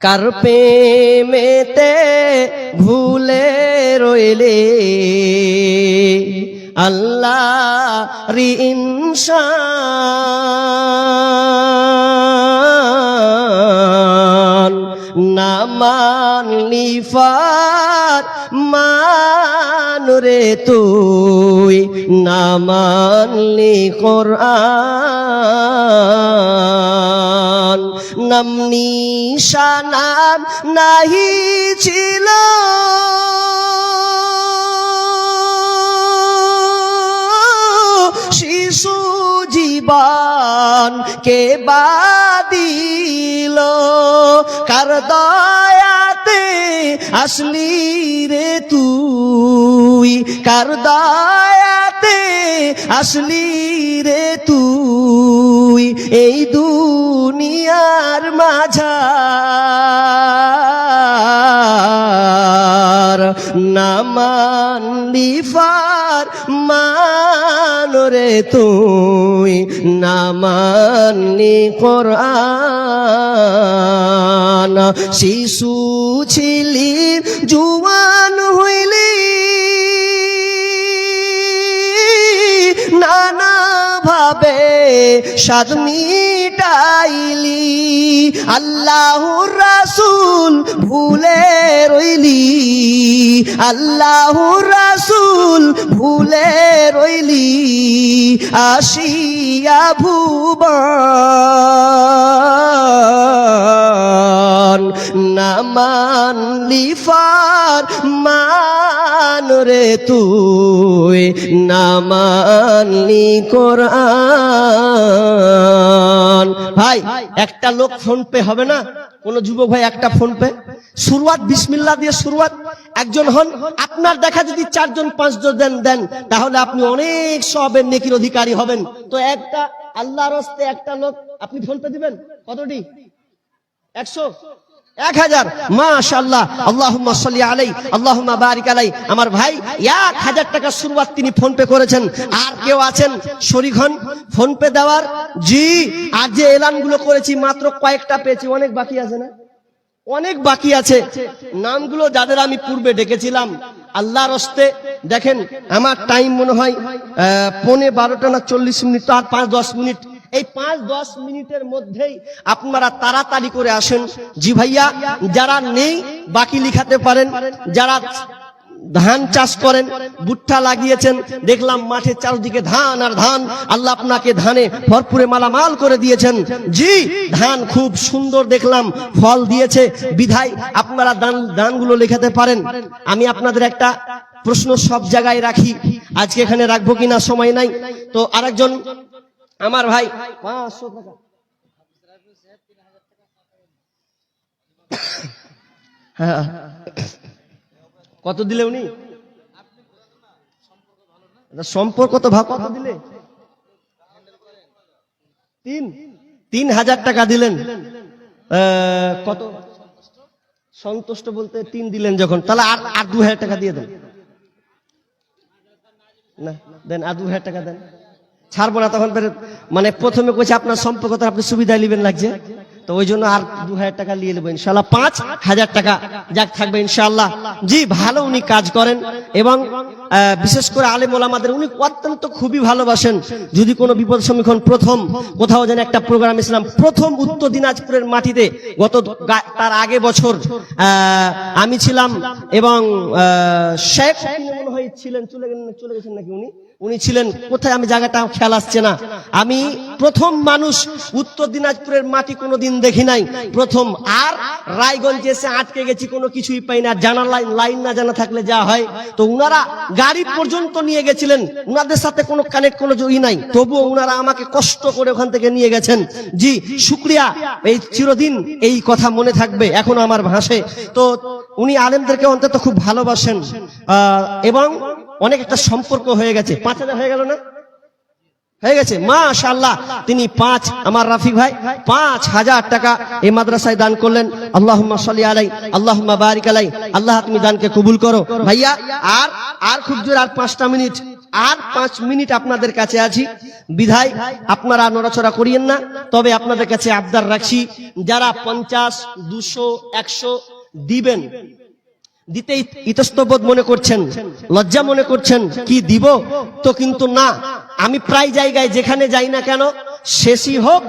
কার প্রেমেতে ভুলে রইলে আল্লাহর ইনসান না মানলি ফরমান রে তুই না মানলি কোরআন নাম নিশানাম নাহি ছিল শিশু জীবন কে বাদিল কার দয়াতে আসলি রে তুই কার দয়াতে আসলি রে তুই এই দুনিয়ার মাঝার না মানলি ফরমান রে তুই না মানলি কোরআন শিশু ছিলি জুয়ান হইলি নানা ভাবে স্বাদ মিটাইলি আল্লাহর রাসূল ভুলে রইলি আল্লাহর রাসূল ভুলে রইলি আসিয়া ভুবন না মানলি ফরমান রে তুই না মানলি কোরআন। ভাই একটা লোক ফোন পে হবে না, কোন যুবক ভাই একটা ফোন পে শুরুয়াত বিসমিল্লাহ দিয়ে শুরুয়াত একজন হন, আপনার দেখা যদি 4 জন 5 জন দেন তাহলে আপনি অনেক সওয়াবের নেকির অধিকারী হবেন। তো একটা আল্লাহর রাস্তায় একটা লোক আপনি ফোন পে দিবেন কতটি? 100 1000 মাশাআল্লাহ আল্লাহুম্মা সাল্লি আলাইহি আল্লাহুম্মা বারিক আলাইহি। আমার ভাই 1000 টাকা শুরুয়াত তিনি ফোন পে করেছেন। আর কেউ আছেন শরীক হন ফোন পে দেওয়ার? জি, আর যে এলানগুলো করেছি মাত্র কয়েকটা পেয়েছি, অনেক বাকি আছে না? অনেক বাকি আছে। নামগুলো যাদের আমি পূর্বে ডেকেছিলাম আল্লাহর রাস্তে দেখেন আমার টাইম মনে হয় 12:15 না 40 মিনিট, আর 5-10 মিনিট। এই 5-10 মিনিটের মধ্যেই আপনারা তাড়াতাড়ি করে আসেন। জি ভাইয়া, যারা নেই বাকি লিখাতে পারেন। যারা ধান চাষ করেন, ভুট্টা লাগিয়েছেন, দেখলাম মাঠের চারদিকে ধান আর ধান, আল্লাহ আপনাকে ধানে ভরপুরে মালামাল করে দিয়েছেন। জি, ধান খুব সুন্দর দেখলাম, ফল দিয়েছে, বিধায় আপনারা দানগুলো লেখাতে পারেন। আমি আপনাদের একটা প্রশ্ন সব জায়গায় রাখি, আজকে এখানে রাখবো কিনা সময় নাই। তো আরেকজন আমার ভাই 500 টাকা হ্যাঁ কত দিলে উনি? সম্পর্ক তো ভাব কত দিলে? 3000 টাকা দিলেন। কত সন্তুষ্ট বলতে 3 দিলেন যখন, তাহলে আর 2000 টাকা দিয়ে দেন না, দেন আর 2000 টাকা দেন, ছাড়বো না তখন। মানে প্রথমে কইছে আপনার সম্পর্ক তো আপনি সুবিধায় নেবেন লাগছে, তো ওই জন্য আর 2000 টাকা নিয়ে নেবো ইনশাআল্লাহ। 5000 টাকা যাক থাকবে ইনশাআল্লাহ। জি, ভালো উনি কাজ করেন এবং বিশেষ করে আলেম ওলামাদের উনি অত্যন্ত খুবই ভালোবাসেন। যদি কোনো বিপদ সম্মুখীন প্রথম কোথাও যেন একটা প্রোগ্রাম ইসলাম প্রথম উত্তর দিনাজপুরের মাটিতে তার আগে বছর আমি ছিলাম এবং শেখ মনে হয় ছিলেন, চলে গেছেন নাকি উনি ছিলেন কোথায় আমি জায়গাটা খেয়াল আসছে না। আমি প্রথম মানুষ, উত্তর দিনাজপুরের মাটি কোনোদিন দেখি নাই, প্রথম। আর রায়গঞ্জে এসে আটকে গেছি, কোনো কিছুই পাই না, জানা লাইন না জানা থাকলে যা হয়। তো উনারা গাড়ি পর্যন্ত নিয়ে গেছিলেন, উনাদের সাথে কোনো কানেক্ট কোনো ই নাই, তবুও উনারা আমাকে কষ্ট করে ওখান থেকে নিয়ে গেছেন। জি, শুকরিয়া, এই চিরদিন এই কথা মনে থাকবে, এখনো আমার ভাষে। তো উনি আলেমদেরকে অন্তত খুব ভালোবাসেন এবং অনেক একটা সম্পর্ক হয়ে গেছে। 5000 হয়ে গেল না? হয়ে গেছে মাশাআল্লাহ। তিনি আমার রাফিক ভাই 5000 টাকা এই মাদ্রাসায় দান করলেন। আল্লাহুম্মা সাল্লি আলাইহি আল্লাহুম্মা বারিক আলাইহি। আল্লাহ তুমি দানকে কবুল করো। ভাইয়া আর খুব জোর আর 5টা মিনিট আর 5 মিনিট আপনাদের কাছে আছি, বিধায় আপনারা নড়াচড়া করিয়েন না। তবে আপনাদের কাছে আবদার রাখছি, যারা 50, 200, 100 দিবেন, দিতে ইতস্তবোধ মনে করছেন, লজ্জা মনে করছেন, কি দিব তো কিন্তু না। আমি প্রায় জায়গায় যেখানে যাই না কেন, শেষই হোক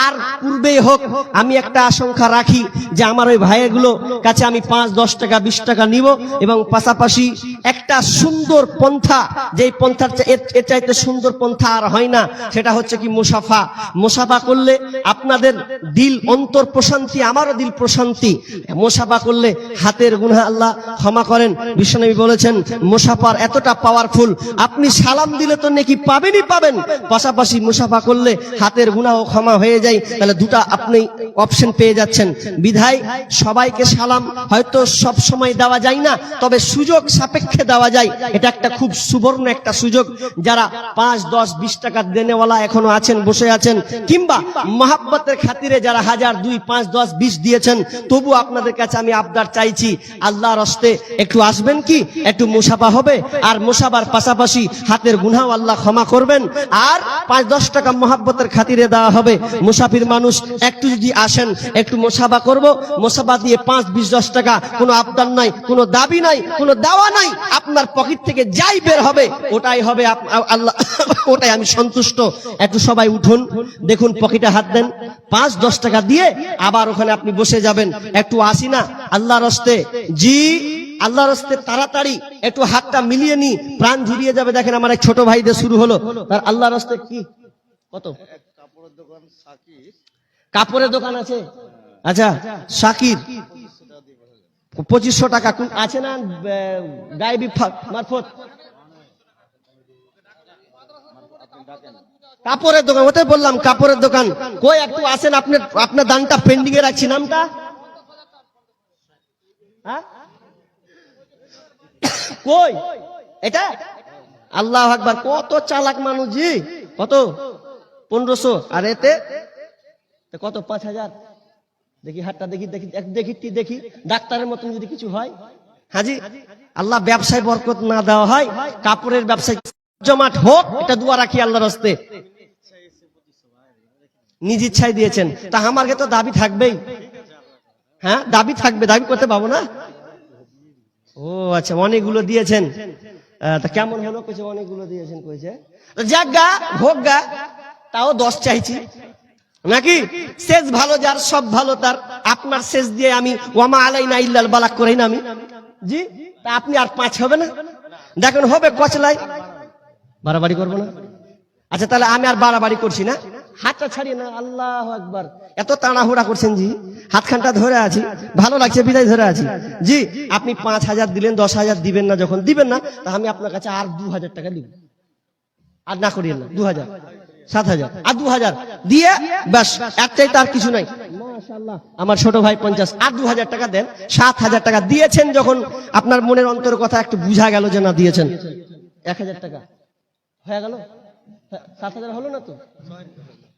আর পূর্বেই হোক, আমি একটা আশঙ্কা রাখি যে আমার ওই ভাইয়েরগুলো কাছে আমি 5, 10 টাকা 20 টাকা নিব, এবং পাশাপাশি একটা সুন্দর পন্থা, যেই পন্থার এর চাইতে সুন্দর পন্থা আর হয় না, সেটা হচ্ছে কি মুসাফা। মুসাফা করলে আপনাদের দিল অন্তর প্রশান্তি, আমারও দিল প্রশান্তি। মুসাফা করলে হাতের গুনাহ আল্লাহ ক্ষমা করেন। বিশ্বনবী বলেছেন মুসাফার এতটা পাওয়ারফুল, আপনি সালাম দিলে তো নেকি পাবেনই পাবেন, পাশাপাশি মুসাফা করলে হাতের গুনাহ ক্ষমা হয়ে যায়। তাহলে দুটা আপনি অপশন পেয়ে যাচ্ছেন। বিধায় সবাইকে সালাম হয়তো সব সময় দেওয়া যায় না, তবে সুযোগ সাপেক্ষে দেওয়া যায়। এটা একটা খুব সুবর্ণ একটা সুযোগ। যারা 5, 10, 20 টাকা দেনেওয়ালা এখনো আছেন, বসে আছেন, কিংবা মহাব্বতের খাতিরে যারা 1000, 2, 5, 10, 20 দিয়েছেন, তবু আপনাদের কাছে আমি আবদার চাইছি, আল্লাহর হস্তে একটু আসবেন কি, একটু মুসাফা হবে, আর মুসাফার পাশাপাশি হাতের গুনাহ আল্লাহ ক্ষমা করবেন, আর 5, 10 টাকা মহাব্বতের খাতিরে দেওয়া হবে। মুসাফির মানুষ একটু যদি আসেন, একটু মুসাফা করব, মুসাফা দিয়ে 5, 20, 10 টাকা, কোনো আবদার নাই, কোনো দাবি নাই, কোনো দাওয়া নাই, আপনার পকেট থেকে যাই বের হবে ওটাই হবে আল্লাহ, ওটাই আমি সন্তুষ্ট। একটু সবাই উঠুন, দেখুন পকেটে হাত দেন, 5, 10 টাকা দিয়ে আবার ওখানে আপনি বসে যাবেন। একটু আসি না আল্লাহর হস্তে, জি আল্লাহর হস্তে তাড়াতাড়ি একটু হাতটা মিলিয়ে নি, প্রাণ ঝুরিয়ে যাবে। দেখেন আমার এক ছোট ভাইদের শুরু হলো, তার আল্লাহর হস্তে কি কত কাপড়ের দোকান আছে, আচ্ছা শাকির 2500 টাকা আছে না গায়েবী মারফত কাপড়ের দোকান, ওটাই বললাম কাপড়ের দোকান। কই একটু আসেন, আপনার দানটা পেন্ডিং এ রাখছি। নামটা কই এটা? আল্লাহু আকবার, কত চালাক মানুষ জি। কত? 1500। আর এতে কত? 5000। দেখি হাতটা, দেখি দেখি দেখি দেখি, ডাক্তারের মতন যদি কিছু হয়। হাজি আল্লাহ ব্যবসায় বরকত না দেওয়া হয়, কাপড়ের ব্যবসায় জমাট হোক, এটা দোয়া রাখি আল্লাহর হস্তে। নিজ ইচ্ছায় দিয়েছেন, তা আমাকে তো দাবি থাকবেই। হ্যাঁ দাবি থাকবে, দাবি করতে পাবো না। ও আচ্ছা, অনেকগুলো দিয়েছেন, তা কেমন হলো? কইছে অনেকগুলো দিয়েছেন, কইছে যাক গা হোক গা, তাও 10 চাইছি নাকি। শেষ ভালো যার, সব ভালো তার। আপনার শেষ দিয়ে আমি ওয়ামা আলাইনা ইল্লাল বালাগ করি না আমি, জি। তা আপনি আর 5 হবে না? দেখুন হবে কচলাই, বাড়াবাড়ি করবো না। আচ্ছা তাহলে আমি আর বাড়াবাড়ি করছি না, হাতটা ছাড়িয়ে না। আল্লাহু আকবার, এত তাড়াহুড়া করছেন জি, হাতখানটা ধরে আছি, ভালো লাগছে বিদায় ধরে আছি জি। আপনি 5000 দিলেন, 10000 দিবেন না, যখন দিবেন না, তা আমি আপনার কাছে আর 2000 টাকা দিব। আর না করিয়েন না, 2000, 7000 আর 2000 দিয়ে ব্যাস, এক চাইতে আর কিছু নাই। মাশাআল্লাহ, আমার ছোট ভাই 50 আর 2000 টাকা দেন। 7000 টাকা দিয়েছেন, যখন আপনার মনের অন্তর কথা একটু বুঝা গেল যে না দিয়েছেন। 1000 টাকা হয়ে গেল, 7000 হলো না তো?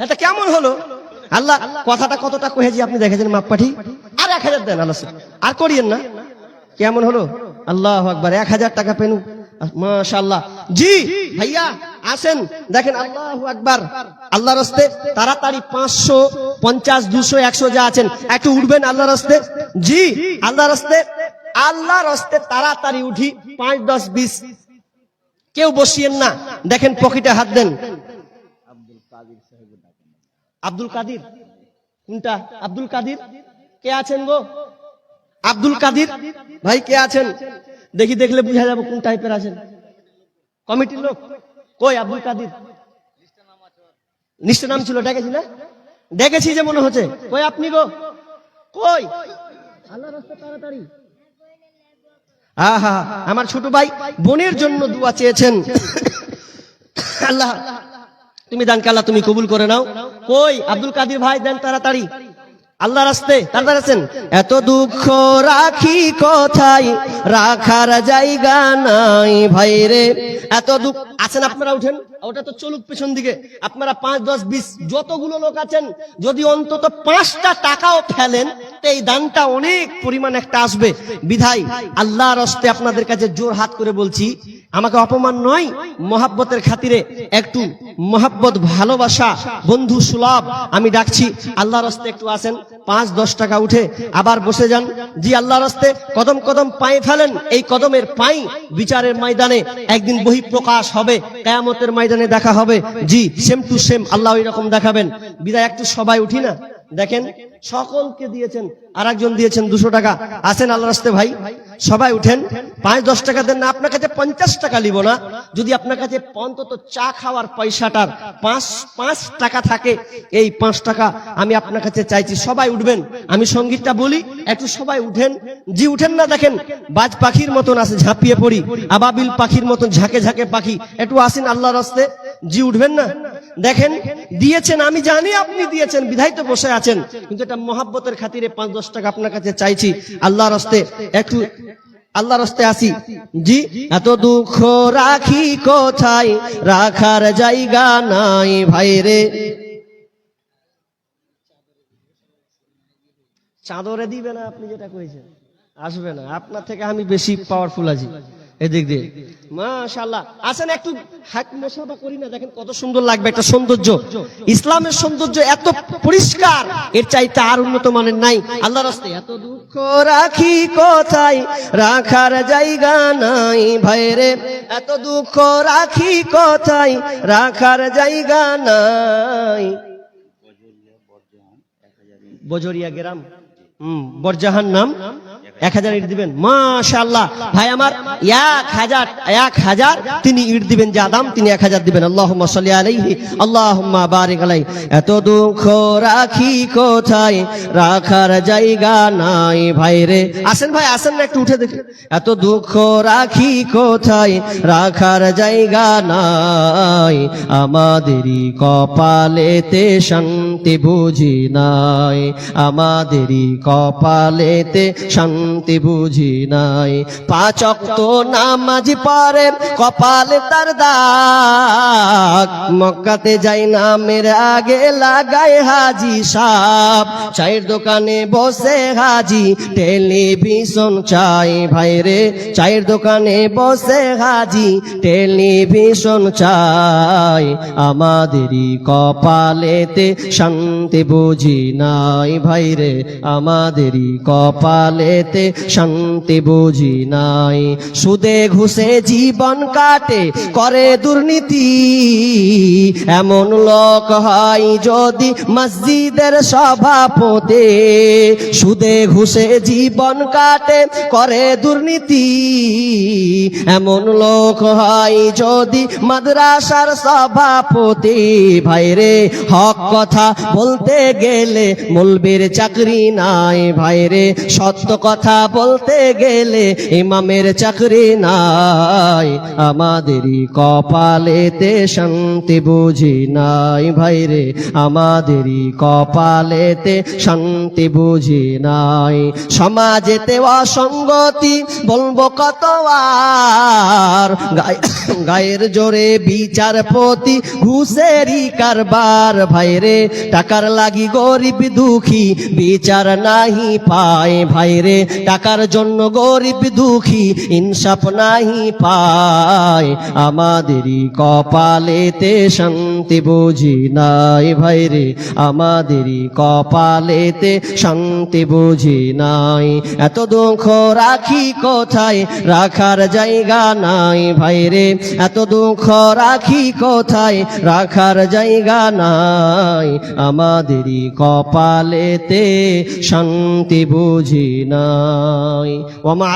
এটা কেমন হলো? আল্লাহ কথাটা কতটা কহেছি আপনি দেখেছেন, মাপ পাঠি। আর 1000 দেন আল্লাহ, আর করিয়েন না। কেমন হলো? আল্লাহু আকবার, 1000 টাকা পেনু। মাশাআল্লাহ জি ভাইয়া আসেন, দেখেন আল্লাহু আকবার। আল্লাহর হস্তে তাড়াতাড়ি 500, 50, 200, 100 যা আছেন একটু উঠবেন আল্লাহর হস্তে জি। আল্লাহর হস্তে, আল্লাহর হস্তে তাড়াতাড়ি উঠি। 5, 10, 20 কেউ বসিয়েন না। দেখেন পকেটে হাত দেন। আব্দুল কাদির কোনটা? আব্দুল কাদির কে আছেন গো? আব্দুল কাদির ভাই কে আছেন? দেখি, দেখলে বুঝা যাবে কোন টাইপের আছেন। কমিটির লোক কই? আব্দুল কাদির লিস্টে নাম ছিল, ডেকেছি না? ডেকেছি যে মনে হচ্ছে। কই আপনি গো? কই? আল্লাহর রাস্তা তাড়াতাড়ি। আহা, আমার ছোট ভাই বোনের জন্য দোয়া চেয়েছেন। আল্লাহ তুমি দান কাল্লা তুমি কবুল করে নাও। কই আব্দুল কাদির ভাই? দেন তাড়াতাড়ি, আল্লাহ রাস্তে তাড়াতাড়ি আছেন। এত দুঃখ রাখি কোথায়, রাখার জায়গা নাই ভাই রে, এত দুঃখ আছেন আপনারা উঠেন, ওটা তো চলুক পেছন দিকে। আপনারা 5, 10, 20 যতগুলো লোক আছেন যদি অন্তত 5টা টাকাও ফেলেন তো এই দানটা অনেক পরিমাণ একটা আসবে। বিধায় আল্লাহর হস্তে আপনাদের কাছে জোর হাত করে বলছি, আমাকে অপমান নয়, মহাব্বতের খাতিরে একটু মহাব্বত ভালোবাসা বন্ধু সুলভ আমি ডাকছি, আল্লাহর হস্তে একটু আসেন। 5, 10 টাকা উঠে আবার বসে যান। জি আল্লাহর হস্তে কদম কদম পায়ে ফেলেন। এই কদমের পাই বিচারের ময়দানে একদিন বহি প্রকাশ হবে, কিয়ামতের ময়দানে দেখা হবে। জি সেম টু সেম আল্লাহ ওই রকম দেখাবেন। বিদায় একটু সবাই উঠি না, দেখেন সকলকে দিয়েছেন, আর একজন দিয়েছেন 200 টাকা। আসেন আল্লাহর রাস্তে ভাই, সবাই উঠেন। 5, 10 টাকা দেন না, আপনার কাছে 50 টাকা নিব না। যদি আপনার কাছে অন্তত চা খাওয়ার পয়সাটার 5 টাকা থাকে, এই 5 টাকা আমি আপনার কাছে চাইছি। সবাই উঠবেন, আমি সঙ্গীতটা বলি, একটু সবাই উঠেন। জি উঠেন না, দেখেন বাজ পাখির মতন আছে, ঝাঁপিয়ে পড়ি, আবাবিল পাখির মতন ঝাঁকে ঝাঁকে পাখি। একটু আসেন আল্লাহর রাস্তে। জি উঠবেন না, দেখেন দিয়েছেন, আমি জানি আপনি দিয়েছেন, বিধায় তো বসে আছেন, কিন্তু এটা মহাব্বতের খাতিরে 5, 10 টাকা আপনার কাছে চাইছি আল্লাহর হস্তে। একটু আল্লাহর হস্তে আসি। জি এত দুঃখ রাখি কোথায়, রাখার জায়গা নাই ভাই রে। চাদরে দিবে না, আপনি যেটা কইছেন আসবে না, আপনার থেকে আমি বেশি পাওয়ারফুল আছি এদিক দিয়ে। মাশাআল্লাহ, আসেন একটু হাত মোসাফা করি না, দেখেন কত সুন্দর লাগবে একটা সৌন্দর্য। ইসলামের সৌন্দর্য এত পরিষ্কার, এর চাইতে আর উন্নত মানের নাই। আল্লাহর রাস্তে এত দুঃখ রাখি কোথায়, রাখার জায়গা নাই ভাই রে। এত দুঃখ রাখি কোথায়, রাখার জায়গা নাই। বজরিয়া গ্রাম, বরজাহান নাম। 1000 ইট দিবেন। মাশাআল্লাহ ভাই আমার 1000 তিনি ইট দিবেন, যা দাম তিনি 1000 দিবেন। আল্লাহুম্মা সাল্লি আলাইহি আল্লাহুম্মা বারিক আলাইহি। এত দুঃখ রাখি কোথায়, রাখার জায়গা নাই ভাই রে। আসেন ভাই, আসেন না, একটু উঠে দেখি। এত দুঃখ রাখি কোথায়, রাখার জায়গা নাই। আমাদেরই কপালেতে শান্তি বুঝি নাই, আমাদেরই কপালেতে শান্তি বুঝি নাই। 5 ওয়াক্ত নামাজ পড়ে কপালে তার দাগ, মক্কাতে যাই নামের আগে লাগায় হাজি সাহেব। চায়ের দোকানে বসে হাজি টেলিভিশন চাই ভাই রে। চায়ের দোকানে বসে হাজি টেলিভিশন চাই। আমাদেরই কপালেতে শান্তি বুঝি নাই ভাই রে, আমাদেরই কপালেতে শান্তি বুঝি নাই। সুদে ঘুষে জীবন কাটে করে দুর্নীতি, এমন লোক হয় যদি মসজিদের সভাপতি। সুদে ঘুষে জীবন কাটে করে দুর্নীতি, এমন লোক হয় যদি মাদ্রাসার সভাপতি। ভাইরে হক কথা বলতে গেলে মৌলবীর চাকরি নাই ভাইরে, সত্য কথা বলতে গেলে ইমামের চাকরি নাই। আমাদেরই কপালেতে শান্তি বুঝি নাই ভাইরে, আমাদেরই কপালেতে শান্তি বুঝি নাই। সমাজেতে অসঙ্গতি বলবো কত আর, গায়ের জোরে বিচারপতি ঘুষেরই কারবার ভাইরে। টাকার লাগি গরিব দুঃখী বিচার নাহি পায় ভাইরে, টাকার জন্য গরিব দুঃখী ইনসাফ নাহি পায়। আমাদেরই কপালেতে শান্তি বুঝি নাই ভাইরে, আমাদেরই কপালেতে শান্তি বুঝি নাই। এত দুঃখ রাখি কোথায়, রাখার জায়গা নাই ভাইরে। এত দুঃখ রাখি কোথায়, রাখার জায়গা নাই। আমাদেরই কপালেতে শান্তি বুঝি নাই। ওয়া মা